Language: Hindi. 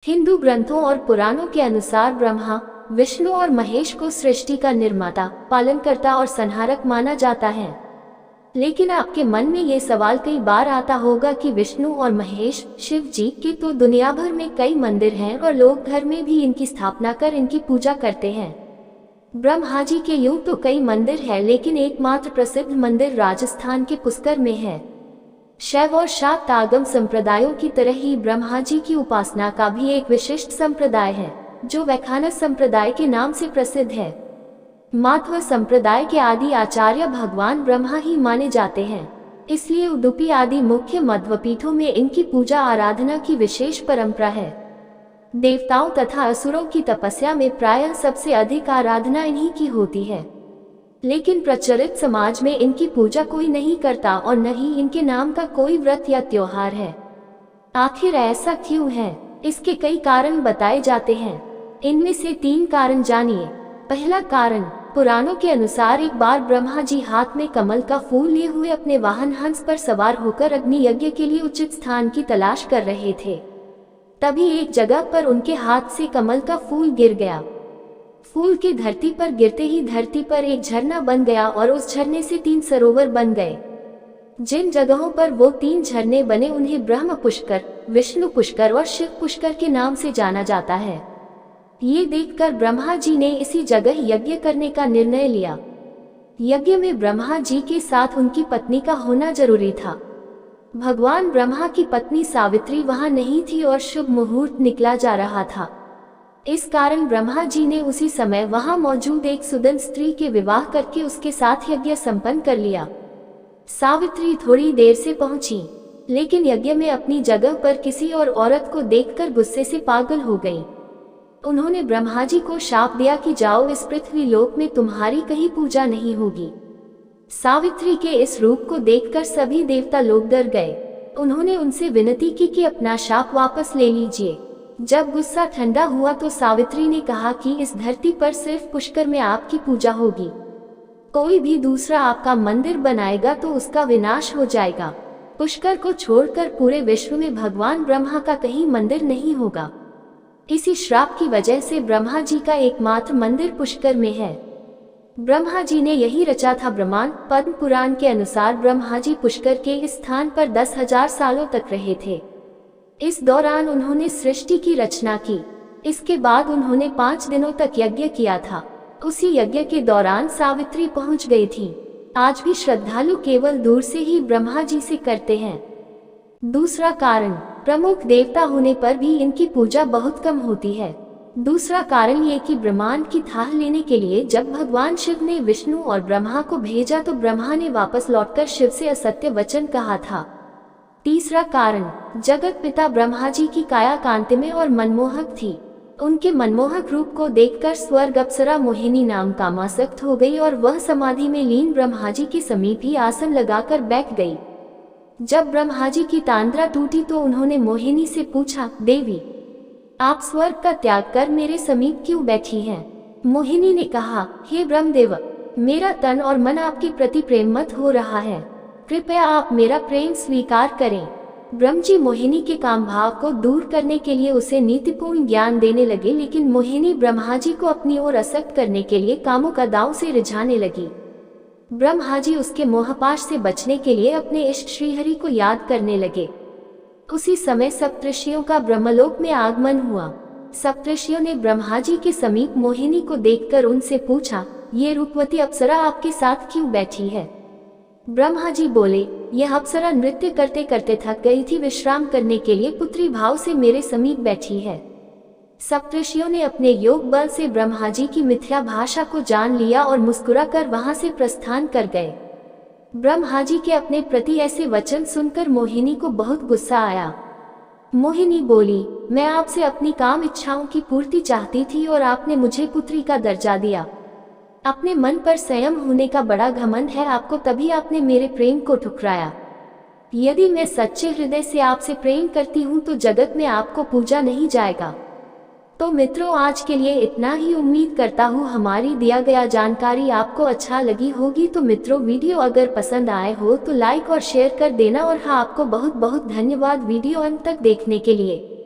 हिंदू ग्रंथों और पुराणों के अनुसार ब्रह्मा, विष्णु और महेश को सृष्टि का निर्माता, पालनकर्ता और संहारक माना जाता है। लेकिन आपके मन में ये सवाल कई बार आता होगा कि विष्णु और महेश, शिव जी के तो दुनिया भर में कई मंदिर हैं और लोग घर में भी इनकी स्थापना कर इनकी पूजा करते हैं। ब्रह्मा जी के यूं तो कई मंदिर हैं, लेकिन एकमात्र प्रसिद्ध मंदिर राजस्थान के पुष्कर में है। शैव और शाक्त आगम संप्रदायों की तरह ही ब्रह्मा जी की उपासना का भी एक विशिष्ट संप्रदाय है, जो वैखानस संप्रदाय के नाम से प्रसिद्ध है। माध्व संप्रदाय के आदि आचार्य भगवान ब्रह्मा ही माने जाते हैं, इसलिए उडुपी आदि मुख्य मध्वपीठों में इनकी पूजा आराधना की विशेष परंपरा है। देवताओं तथा असुरों की तपस्या में प्रायः सबसे अधिक आराधना इन्हीं की होती है, लेकिन प्रचलित समाज में इनकी पूजा कोई नहीं करता और न ही इनके नाम का कोई व्रत या त्योहार है। आखिर ऐसा क्यों है? इसके कई कारण बताए जाते हैं। इनमें से 3 कारण जानिए। पहला कारण, पुराणों के अनुसार एक बार ब्रह्मा जी हाथ में कमल का फूल लिए हुए अपने वाहन हंस पर सवार होकर अग्नि यज्ञ के लिए उचित स्थान की तलाश कर रहे थे। तभी एक जगह पर उनके हाथ से कमल का फूल गिर गया। फूल की धरती पर गिरते ही धरती पर एक झरना बन गया और उस झरने से 3 सरोवर बन गए। जिन जगहों पर वो 3 झरने बने उन्हें ब्रह्म पुष्कर, विष्णु पुष्कर और शिव पुष्कर के नाम से जाना जाता है। ये देखकर ब्रह्मा जी ने इसी जगह यज्ञ करने का निर्णय लिया। यज्ञ में ब्रह्मा जी के साथ उनकी पत्नी का होना जरूरी था। भगवान ब्रह्मा की पत्नी सावित्री वहां नहीं थी और शुभ मुहूर्त निकला जा रहा था। इस कारण ब्रह्मा जी ने उसी समय वहां मौजूद एक सुदन स्त्री के विवाह करके उसके साथ यज्ञ संपन्न कर लिया। सावित्री थोड़ी देर से पहुंची, लेकिन यज्ञ में अपनी जगह पर किसी और औरत को देखकर गुस्से से पागल हो गई। उन्होंने ब्रह्मा जी को शाप दिया कि जाओ, इस पृथ्वी लोक में तुम्हारी कहीं पूजा नहीं होगी। सावित्री के इस रूप को देखकर सभी देवता लोग डर गए। उन्होंने उनसे विनती की कि अपना शाप वापस ले लीजिए। जब गुस्सा ठंडा हुआ तो सावित्री ने कहा कि इस धरती पर सिर्फ पुष्कर में आपकी पूजा होगी। कोई भी दूसरा आपका मंदिर बनाएगा तो उसका विनाश हो जाएगा। पुष्कर को छोड़कर पूरे विश्व में भगवान ब्रह्मा का कहीं मंदिर नहीं होगा। इसी श्राप की वजह से ब्रह्मा जी का एकमात्र मंदिर पुष्कर में है। ब्रह्मा जी ने यही रचा था ब्रह्मांड। पद्म पुराण के अनुसार ब्रह्मा जी पुष्कर के इस स्थान पर 10,000 सालों तक रहे थे। इस दौरान उन्होंने सृष्टि की रचना की। इसके बाद उन्होंने 5 दिनों तक यज्ञ किया था। उसी यज्ञ के दौरान सावित्री पहुंच गई थी। आज भी श्रद्धालु केवल दूर से ही ब्रह्मा जी से करते हैं। दूसरा कारण, प्रमुख देवता होने पर भी इनकी पूजा बहुत कम होती है। दूसरा कारण ये कि ब्रह्मांड की थाह लेने के लिए जब भगवान शिव ने विष्णु और ब्रह्मा को भेजा तो ब्रह्मा ने वापस लौटकर शिव से असत्य वचन कहा था। तीसरा कारण, जगत पिता ब्रह्मा जी की काया कांतिमय और मनमोहक थी। उनके मनमोहक रूप को देखकर स्वर्ग अप्सरा मोहिनी नाम कामासक्त हो गई और वह समाधि में लीन ब्रह्मा जी के समीप ही आसन लगाकर बैठ गई। जब ब्रह्मा जी की तांद्रा टूटी तो उन्होंने मोहिनी से पूछा, देवी, आप स्वर्ग का त्याग कर मेरे समीप क्यों बैठी हैं? मोहिनी ने कहा, हे ब्रह्मदेव, मेरा तन और मन आपके प्रति प्रेममत हो रहा है। कृपया आप मेरा प्रेम स्वीकार करें। ब्रह्म जी मोहिनी के काम भाव को दूर करने के लिए उसे नीतिपूर्ण ज्ञान देने लगे, लेकिन मोहिनी ब्रह्मा जी को अपनी ओर आसक्त करने के लिए कामों का दांव से रिझाने लगी। ब्रह्मा जी उसके मोहपाश से बचने के लिए अपने इष्ट श्रीहरि को याद करने लगे। उसी समय सप्तऋषियों का ब्रह्मलोक में आगमन हुआ। सप्तऋषियों ने ब्रह्मा जी के समीप मोहिनी को देखकर उनसे पूछा, ये रूपवती अप्सरा आपके साथ क्यों बैठी है? ब्रह्मा जी बोले, यह अप्सरा नृत्य करते करते थक गई थी, विश्राम करने के लिए पुत्री भाव से मेरे समीप बैठी है। सप्तऋषियों ने अपने योग बल से ब्रह्मा जी की मिथ्या भाषा को जान लिया और मुस्कुराकर वहां से प्रस्थान कर गए। ब्रह्मा जी के अपने प्रति ऐसे वचन सुनकर मोहिनी को बहुत गुस्सा आया। मोहिनी बोली, मैं आपसे अपनी काम इच्छाओं की पूर्ति चाहती थी और आपने मुझे पुत्री का दर्जा दिया। अपने मन पर संयम होने का बड़ा घमंड है आपको, तभी आपने मेरे प्रेम को ठुकराया। यदि मैं सच्चे हृदय से आपसे प्रेम करती हूँ तो जगत में आपको पूजा नहीं जाएगा। तो मित्रों, आज के लिए इतना ही। उम्मीद करता हूँ हमारी दिया गया जानकारी आपको अच्छा लगी होगी। तो मित्रों, वीडियो अगर पसंद आए हो तो लाइक और शेयर कर देना। और हाँ, आपको बहुत बहुत धन्यवाद वीडियो अंत तक देखने के लिए।